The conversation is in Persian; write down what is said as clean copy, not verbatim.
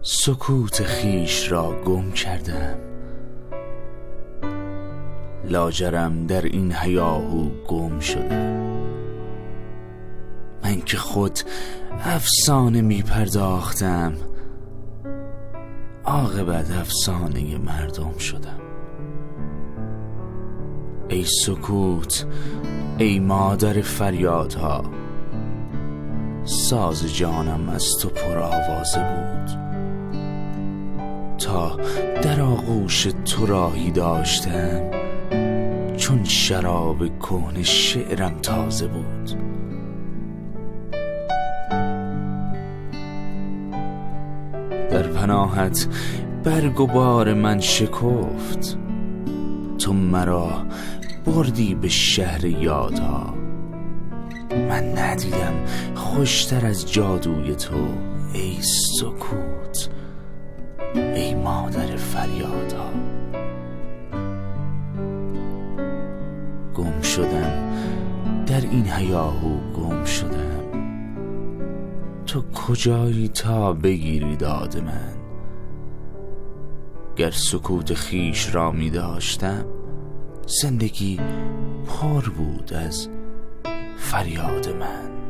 سکوت خیش را گم کردم، لاجرم در این هیاهو گم شدم. من که خود افسانه می پرداختم، عاقبت افسانه مردم شدم. ای سکوت، ای مادر فریادها، ساز جانم از تو پر آوازه بود. تا در آغوش تو راهی داشتم، چون شراب کهنه شعرم تازه بود. در پناهت برگ و بار من شکفت، تو مرا بردی به شهر یادها. من ندیدم خوشتر از جادوی تو، ای سکوت، ای مادر فریادها. گم شدم در این هیاهو، گم شدم. تو کجایی تا بگیری داد من؟ گر سکوت خیش را می داشتم، زندگی پر بود از فریاد من.